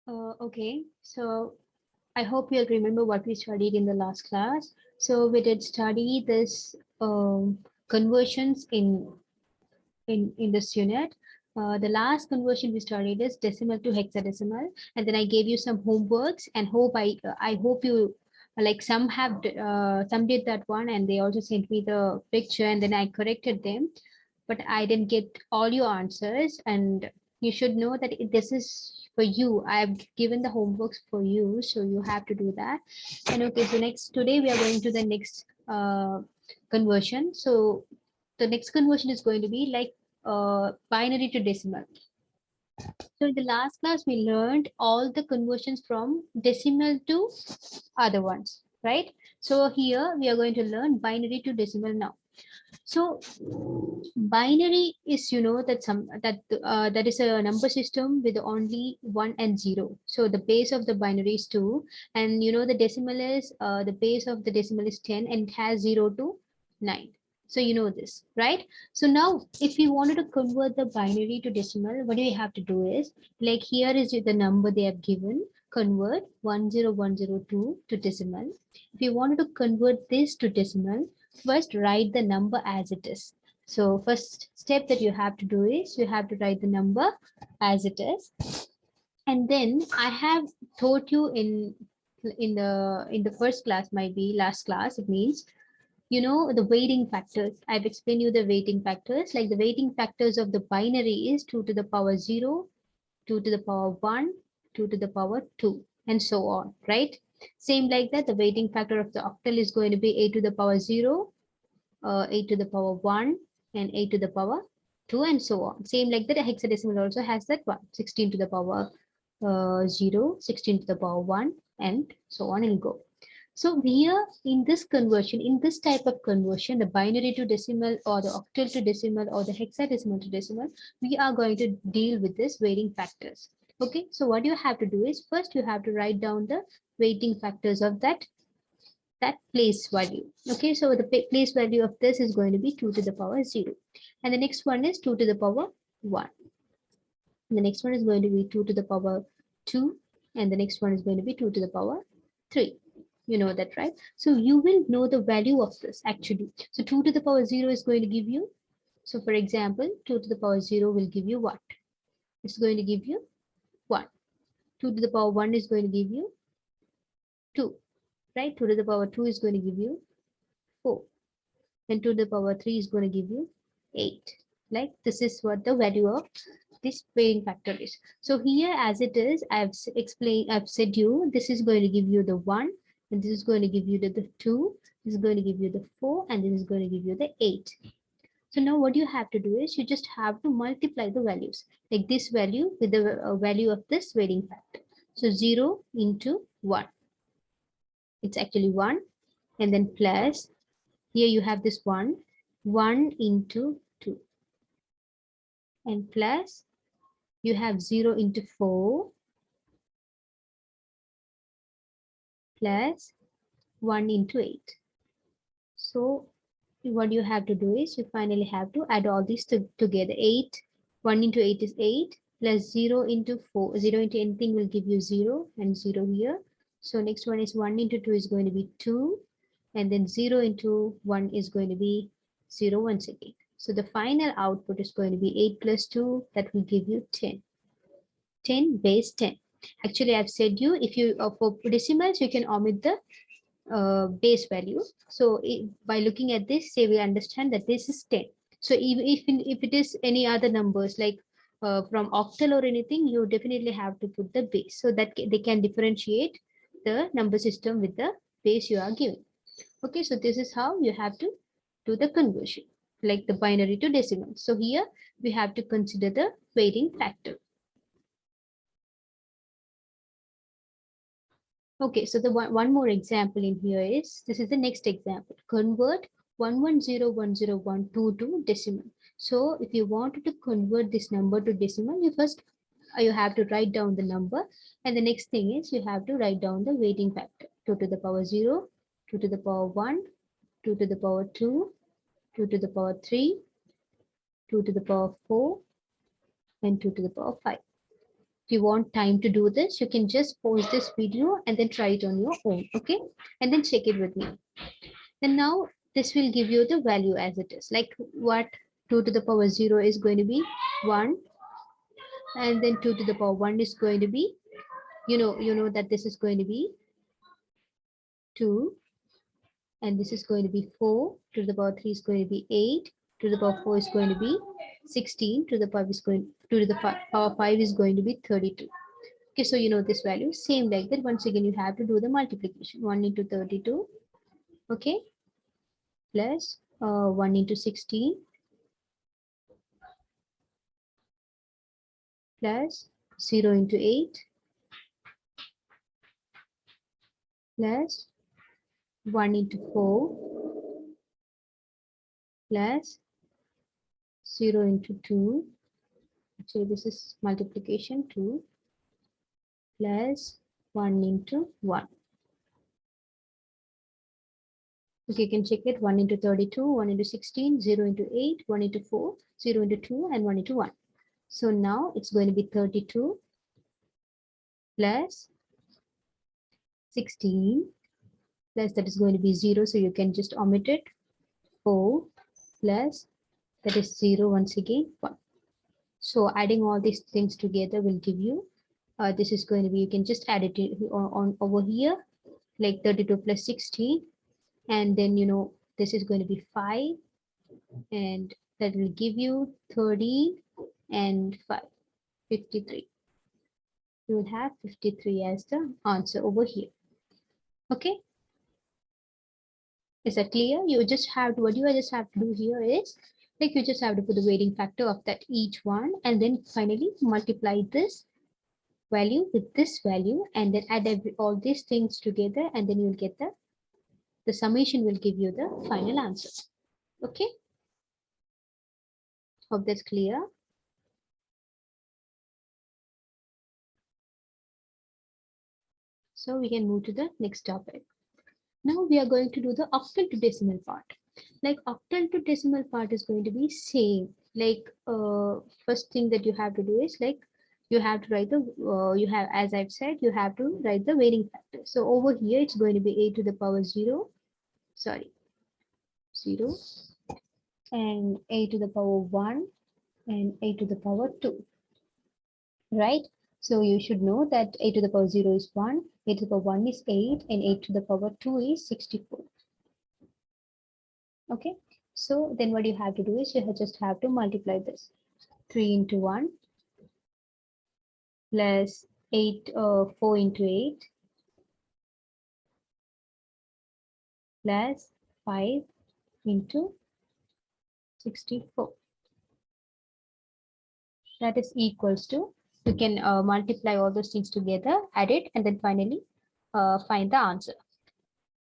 Okay, so I hope you'll remember what we studied in the last class. So we did study this conversions in this unit. The last conversion we studied is decimal to hexadecimal, and then I gave you some homeworks and I hope you like some did that one, and they also sent me the picture, and then I corrected them, but I didn't get all your answers, and you should know that this is for you. I have given the homeworks for you, so you have to do that. And okay, so next today we are going to the next conversion. So the next conversion is going to be like binary to decimal. So in the last class, we learned all the conversions from decimal to other ones, right? So here we are going to learn binary to decimal now. So binary is, you know, that is a number system with only 1 and 0. So the base of the binary is 2, and you know the decimal is the base of the decimal is 10 and it has 0 to 9. So you know this, right? So now if you wanted to convert the binary to decimal, what do you have to do is, like, here is the number they have given, convert 10102 to decimal. If you wanted to convert this to decimal, first write the number as it is. So first step that you have to do is you have to write the number as it is. And then I have taught you in the first class, might be last class, it means, you know, the weighting factors. I've explained you the weighting factors. Like the weighting factors of the binary is 2 to the power 0, 2 to the power 1, 2 to the power 2, and so on, right? Same like that, the weighting factor of the octal is going to be 8 to the power 0, 8 to the power 1, and 8 to the power 2, and so on. Same like that, a hexadecimal also has that one, 16 to the power 0, 16 to the power 1, and so on and go. So here in this conversion, in this type of conversion, the binary to decimal or the octal to decimal or the hexadecimal to decimal, we are going to deal with this weighting factors. Okay, so what you have to do is first you have to write down the weighting factors of that place value. Okay, so the place value of this is going to be 2 to the power 0. And the next one is 2 to the power 1. And the next one is going to be 2 to the power 2. And the next one is going to be 2 to the power 3. You know that, right? So you will know the value of this actually. So 2 to the power 0 is going to give you, so for example, 2 to the power 0 will give you what? It's going to give you 1. 2 to the power 1 is going to give you 2, right? 2 to the power 2 is going to give you 4. And 2 to the power 3 is going to give you 8. Like this is what the value of this weighting factor is. So here as it is, I've said you, this is going to give you the 1, and this is going to give you the 2, this is going to give you the 4, and this is going to give you the 8. So now what you have to do is you just have to multiply the values, like this value with the value of this weighting factor. So 0 into 1, it's actually 1, and then plus, here you have this 1 into 2, and plus you have 0 into 4 plus 1 into 8. So what you have to do is you finally have to add all these together. 8, 1 into 8 is 8, plus 0 into 4, 0 into anything will give you 0, and 0 here. So next one is 1 into 2 is going to be 2, and then 0 into 1 is going to be 0 once again. So the final output is going to be 8 plus 2, that will give you 10. 10 base 10. Actually, I've said you, if you for decimals, you can omit the base value. So by looking at this, say we understand that this is 10. So if it is any other numbers like from octal or anything, you definitely have to put the base so that they can differentiate the number system with the base you are giving. Okay, so this is how you have to do the conversion, like the binary to decimal. So here we have to consider the weighting factor. Okay, so the one more example in here is, this is the next example. Convert 1101012 to decimal. So if you wanted to convert this number to decimal, you have to write down the number, and the next thing is you have to write down the weighting factor. 2 to the power 0, 2 to the power 1, 2 to the power 2, 2 to the power 3, 2 to the power 4, and 2 to the power 5. If you want time to do this, you can just pause this video and then try it on your own, okay? And then check it with me. Then now this will give you the value as it is. Like what 2 to the power 0 is going to be 1, and then 2 to the power 1 is going to be, you know that this is going to be 2, and this is going to be 4, 2 to the power 3 is going to be 8, 2 to the power 4 is going to be 16, 2 to the power is going 2 to the power 5 is going to be 32. Okay, so you know this value. Same like that. Once again, you have to do the multiplication. 1 into 32, okay, plus 1 into 16, plus 0 into 8, plus 1 into 4, plus 0 into 2. Actually, this is multiplication 2, plus 1 into 1. Okay, you can check it. 1 into 32, 1 into 16, 0 into 8, 1 into 4, 0 into 2, and 1 into 1. So now it's going to be 32 plus 16, plus that is going to be 0, so you can just omit it. 4 plus that is 0 once again, 1. So adding all these things together will give you, this is going to be, you can just add it on over here, like 32 plus 16, and then this is going to be 5, and that will give you 30 and 5, 53. You will have 53 as the answer over here. Okay, is that clear? You just have to, what you just have to do here is, like, you just have to put the weighting factor of that each one, and then finally multiply this value with this value, and then add all these things together, and then you'll get the summation will give you the final answer. Okay, hope that's clear. So we can move to the next topic. Now we are going to do the octal to decimal part. Like octal to decimal part is going to be same. Like first thing that you have to do is, like, you have to write the you have, as I've said, you have to write the weighting factor. So over here it's going to be a to the power 0, sorry, 0, and a to the power 1, and a to the power 2, right? So you should know that a to the power 0 is 1, a to the power 1 is 8, and a to the power 2 is 64. Okay, so then what you have to do is you just have to multiply this. 3 into 1 plus 4 into 8 plus 5 into 64. That is equals to, you can multiply all those things together, add it, and then finally find the answer.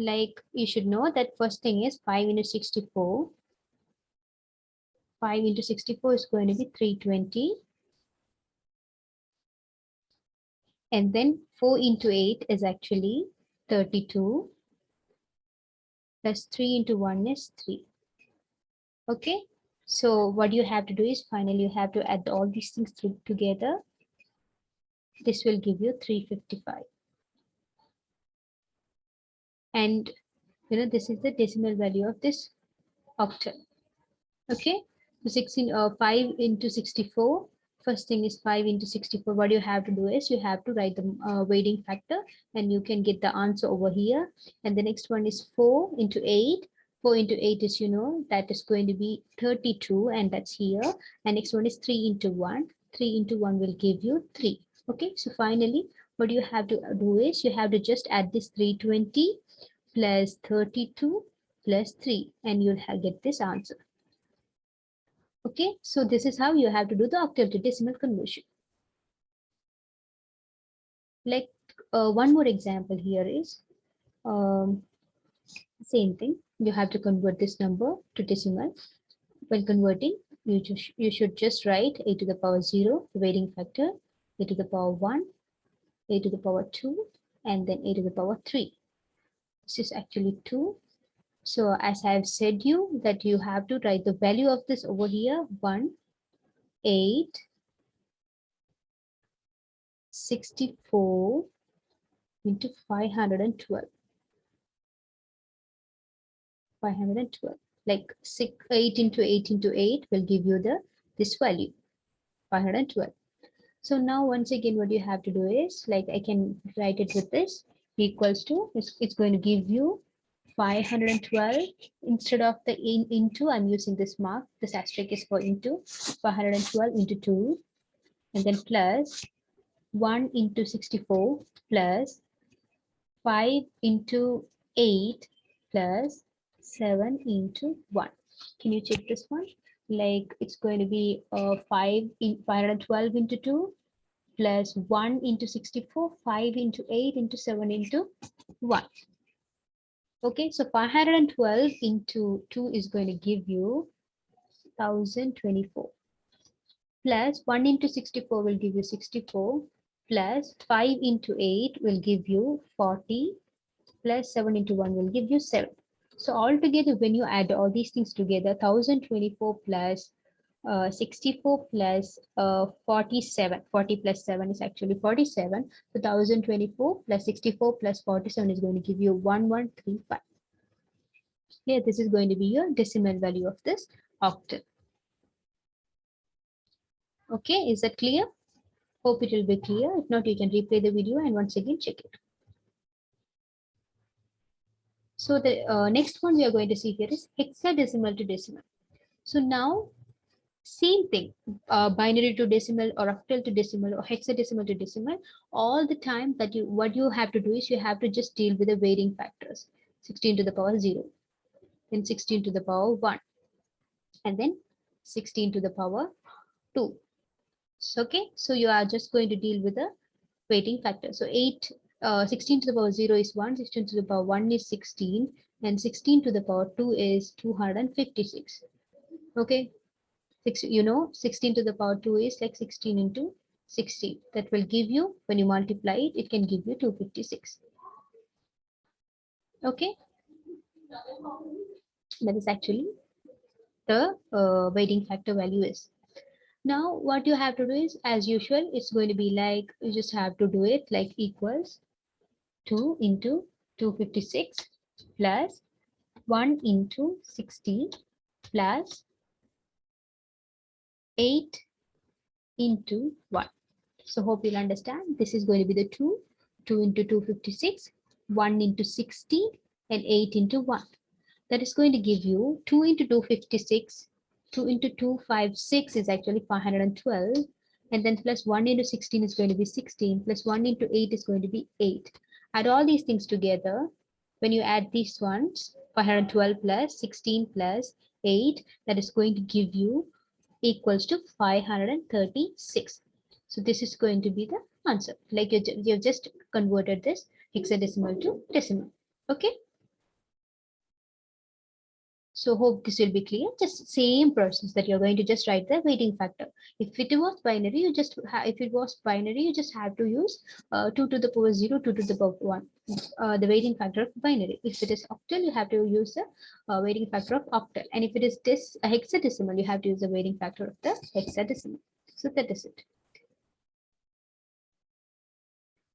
Like, you should know that first thing is 5 into 64. 5 into 64 is going to be 320. And then 4 into 8 is actually 32. Plus 3 into 1 is 3. Okay, so what you have to do is finally you have to add all these things together. This will give you 355. And this is the decimal value of this octal. Okay, so 5 into 64. First thing is 5 into 64. What you have to do is you have to write the weighting factor, and you can get the answer over here. And the next one is 4 into 8. 4 into 8 is, that is going to be 32, and that's here. And next one is 3 into 1. 3 into 1 will give you 3. Okay, so finally, what you have to do is you have to just add this 320 plus 32 plus 3, and you'll get this answer. Okay, so this is how you have to do the octal to decimal conversion. Like one more example here is same thing. You have to convert this number to decimal. When converting, you should just write a to the power 0, the weighting factor, a to the power 1, a to the power 2, and then a to the power 3. This is actually 2. So as I have said you that you have to write the value of this over here, 1, 8, 64 into 512. 512. Like 8 into 8 into 8 will give you this value, 512. So now once again, what you have to do is, like, I can write it with this equals to, it's going to give you 512. Instead of the into, I'm using this mark. This asterisk is for into. 512 into 2, and then plus 1 into 64 plus 5 into 8 plus 7 into 1. Can you check this one? Like, it's going to be 512 into 2 plus 1 into 64, 5 into 8 into 7 into 1. Okay, so 512 into 2 is going to give you 1024 plus 1 into 64 will give you 64 plus 5 into 8 will give you 40 plus 7 into 1 will give you 7. So altogether, when you add all these things together, 1024 plus 64 plus 47, 40 plus 7 is actually 47. So 1024 plus 64 plus 47 is going to give you 1135. Here, this is going to be your decimal value of this octal. Okay, is that clear? Hope it will be clear. If not, you can replay the video and once again check it. So the next one we are going to see here is hexadecimal to decimal. So now, same thing, binary to decimal or octal to decimal or hexadecimal to decimal. All the time that what you have to do is you have to just deal with the weighting factors. 16 to the power 0, then 16 to the power 1, and then 16 to the power 2. So, okay, so you are just going to deal with the weighting factor. So 16 to the power 0 is 1, 16 to the power 1 is 16, and 16 to the power 2 is 256. Okay, 16 to the power 2 is like 16 into 16. That will give you, when you multiply it, it can give you 256. Okay, that is actually the weighting factor value is. Now, what you have to do is, as usual, it's going to be like, you just have to do it like equals 2 into 256 plus 1 into 60 plus 8 into 1. So hope you'll understand. This is going to be the 2 into 256, 1 into 60, and 8 into 1. That is going to give you 2 into 256, 2 into 256 is actually 512, and then plus 1 into 16 is going to be 16, plus 1 into 8 is going to be 8. Add all these things together. When you add these ones, 512 plus 16 plus 8, that is going to give you equals to 536. So this is going to be the answer. Like you've just converted this hexadecimal to decimal. Okay. So hope this will be clear. Just same process that you're going to just write the weighting factor. If it was binary, you just have to use 2 to the power 0, 2 to the power 1. The weighting factor of binary. If it is octal, you have to use the weighting factor of octal. And if it is this hexadecimal, you have to use the weighting factor of the hexadecimal. So that is it.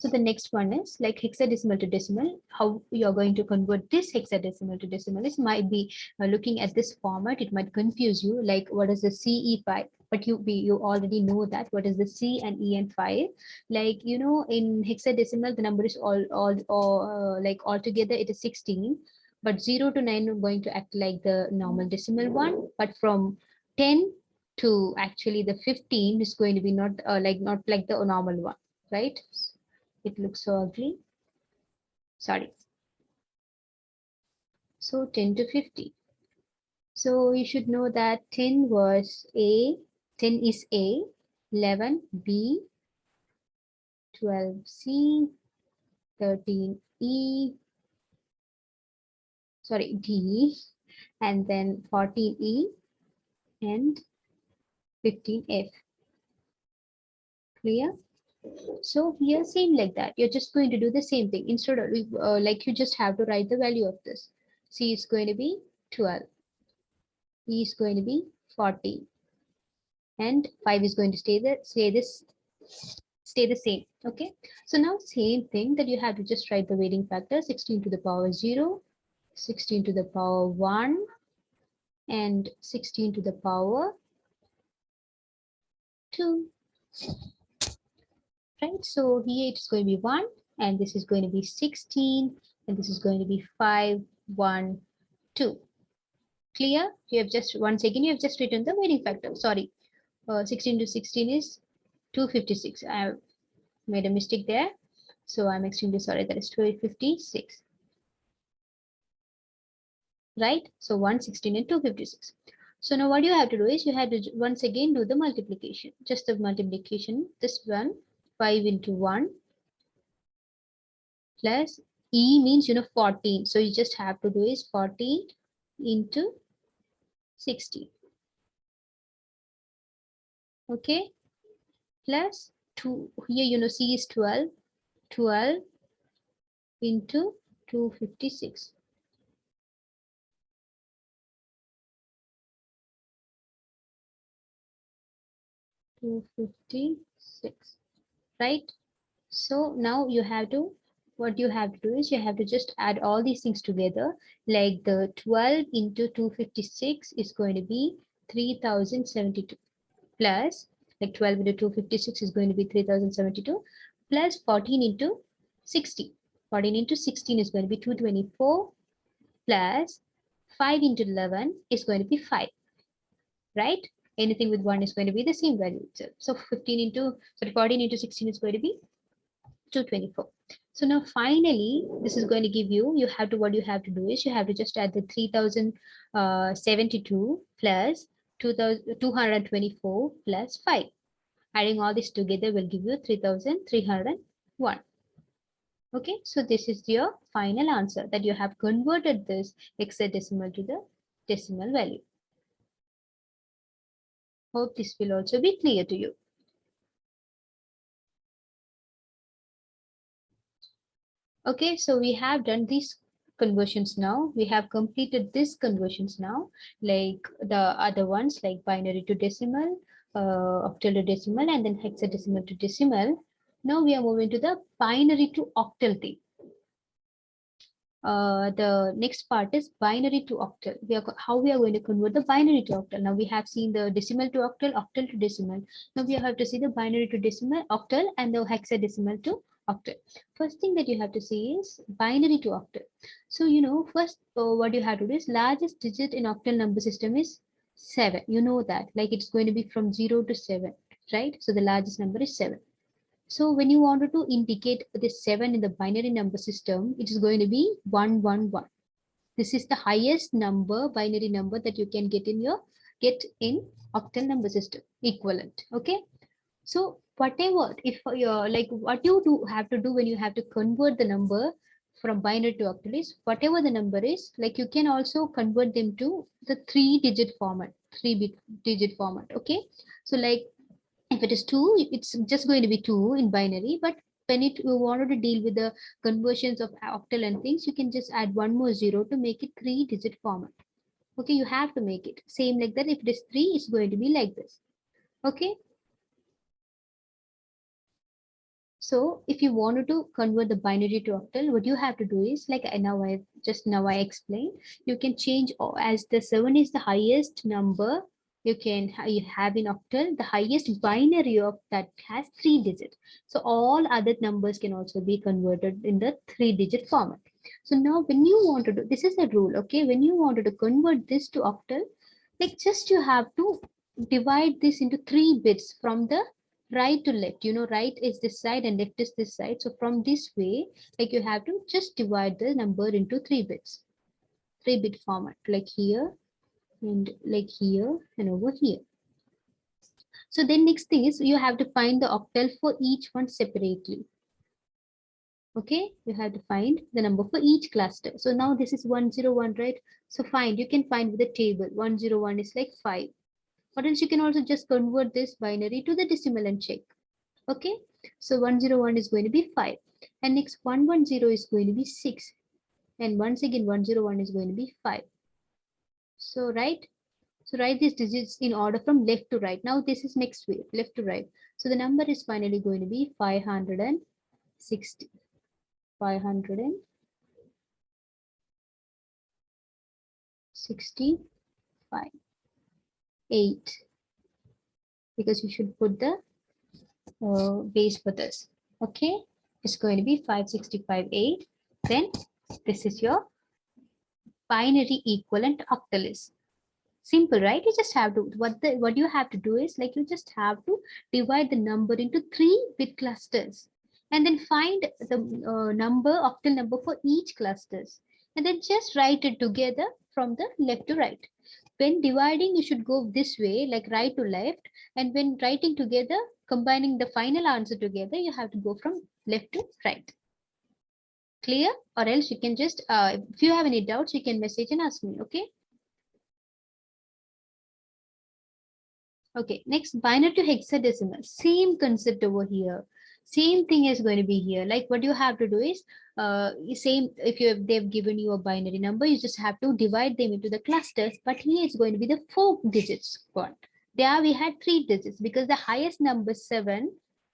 So the next one is like hexadecimal to decimal. How you're going to convert this hexadecimal to decimal is might be looking at this format. It might confuse you. Like, what is the CE5? But you already know that what is the C and E and 5. Like, in hexadecimal the number is all like altogether it is 16. But 0 to 9 are going to act like the normal decimal one. But from 10 to actually the 15 is going to be not like the normal one, right? It looks so ugly. Sorry. So 10 to 50. So you should know that 10 was A, 10 is A, 11 B, 12 C, 13 E, sorry, D, and then 14 E and 15 F. Clear? So here, same like that. You're just going to do the same thing. Instead of like, you just have to write the value of this. C is going to be 12. E is going to be 40. And 5 is going to stay this stay the same. Okay, so now same thing that you have to just write the weighting factor 16 to the power 0, 16 to the power 1, and 16 to the power 2. Right, so here it's going to be 1, and this is going to be 16, and this is going to be 5, 1, 2. Clear? You have just, once again, you have just written the weighting factor. Sorry, 16 to 16 is 256. I have made a mistake there. So I'm extremely sorry. That is 256. Right? So 116 and 256. So now what you have to do is you have to once again do the multiplication. Just the multiplication. This one, 5 into 1 plus E means 14. So you just have to do is 14 into 60. Okay, plus 2 here C is 12 into 256. Right? So now you have to, what you have to do is you have to just add all these things together. Like the 12 into 256 is going to be 3072 plus, like 12 into 256 is going to be 3072 plus 14 into 60. 14 into 16 is going to be 224 plus 5 into 11 is going to be 5. Right? Anything with 1 is going to be the same value. So 14 into 16 is going to be 224. So now finally, this is going to give you, what you have to do is you have to just add the 3072 plus 224 plus 5. Adding all this together will give you 3301. Okay, so this is your final answer, that you have converted this hexadecimal to the decimal value. Hope this will also be clear to you. Okay, so we have done these conversions now. We have completed these conversions now, like the other ones like binary to decimal, octal to decimal, and then hexadecimal to decimal. Now we are moving to the binary to octal thing. The next part is binary to octal. How we are going to convert the binary to octal. Now we have seen the decimal to octal, octal to decimal. Now we have to see the binary to decimal, octal, and the hexadecimal to octal. First thing that you have to see is binary to octal. So first what you have to do is largest digit in octal number system is 7. You know that, like it's going to be from 0 to 7, right? So the largest number is 7. So when you wanted to indicate this 7 in the binary number system, it is going to be 111. This is the highest number, binary number, that you can get in octal number system equivalent. Okay. So whatever, if you're like, what you have to do when you have to convert the number from binary to octal is, whatever the number is, like you can also convert them to the 3-digit format, 3-digit format. Okay. So like, if it is 2, it's just going to be 2 in binary, but when you wanted to deal with the conversions of octal and things, you can just add one more 0 to make it 3-digit format. Okay, you have to make it same like that. If it is 3, it's going to be like this. Okay. So if you wanted to convert the binary to octal, what you have to do is, like I explained, you can change, as the 7 is the highest number you have in octal, the highest binary of that has 3 digits. So all other numbers can also be converted in the 3-digit format. So now when you want to do, this is a rule, okay? When you wanted to convert this to octal, like just you have to divide this into 3 bits from the right to left. Right is this side and left is this side. So from this way, like you have to just divide the number into 3 bits, 3-bit format, like here and like here and over here. So then next thing is you have to find the octal for each one separately. Okay, you have to find the number for each cluster. So now this is 101, right? So you can find with the table. 101 is like 5. Or else you can also just convert this binary to the decimal and check. Okay, so 101 is going to be 5, and next 110 is going to be 6, and once again 101 is going to be 5. So right, So write these digits in order from left to right. Now this is next way, left to right. So the number is finally going to be 560. 565. 8. Because you should put the base for this. Okay, it's going to be 565 8. Then this is your binary equivalent octal is. Simple, right? You just have to, what you have to do is, like, you just have to divide the number into 3-bit clusters and then find the octal number for each clusters, and then just write it together from the left to right. When dividing, you should go this way, like right to left, and when writing together, combining the final answer together, you have to go from left to right. Clear? Or else you can just, if you have any doubts, you can message and ask me. Okay. Okay, next, binary to hexadecimal. Same concept over here. Same thing is going to be here. Like, what you have to do is, same, if they've given you a binary number, you just have to divide them into the clusters. But here it's going to be the 4 digits one. There we had 3 digits because the highest number 7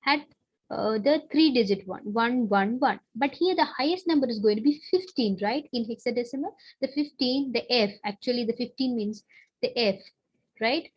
had the 3-digit one, 111. But here the highest number is going to be 15, right? In hexadecimal, the 15, the F, actually the 15 means the F, right?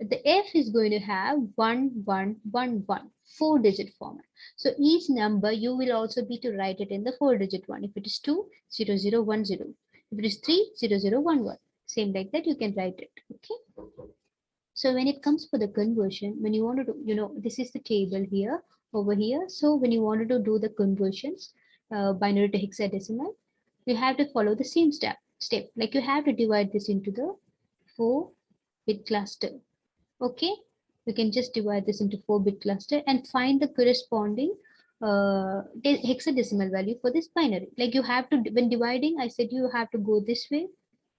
The F is going to have 1111, 4-digit format. So each number you will also be to write it in the 4-digit one. If it is 2, 0010. If it is 3, 0011. Same like that, you can write it. Okay. So when it comes for the conversion, when you want to do, this is the table here, over here. So when you wanted to do the conversions, binary to hexadecimal, you have to follow the same step. Like, you have to divide this into the 4-bit cluster. Okay, you can just divide this into 4-bit cluster and find the corresponding hexadecimal value for this binary. Like, you have to, when dividing, I said you have to go this way,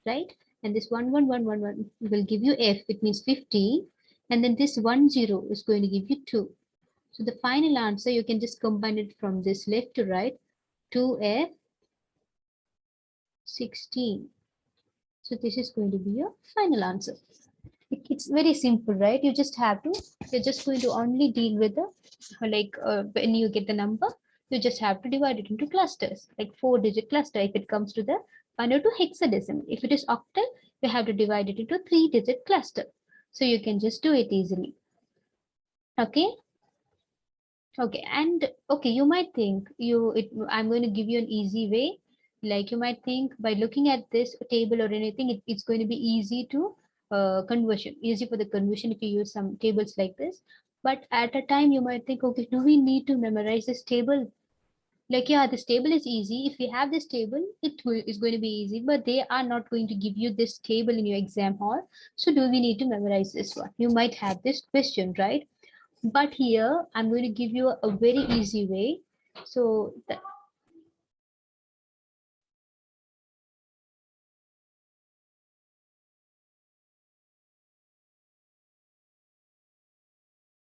right? And this 11111 will give you F, it means 15, and then this 10 is going to give you 2. So the final answer, you can just combine it from this left to right, 2F 16. So this is going to be your final answer. It's very simple, right? You just have to, you're just going to only deal with the, like, when you get the number, you just have to divide it into clusters, like 4-digit cluster. If it comes to the binary to hexadecimal, if it is octal, you have to divide it into 3-digit cluster. So you can just do it easily. Okay. Okay, and okay, you might think I'm going to give you an easy way. Like, you might think by looking at this table or anything, it's going to be easy to conversion, easy for the conversion if you use some tables like this. But at a time, you might think, okay, do we need to memorize this table? Like, yeah, this table is easy. If you have this table, is going to be easy, but they are not going to give you this table in your exam hall. So do we need to memorize this one? You might have this question, right? But here I'm going to give you a very easy way. So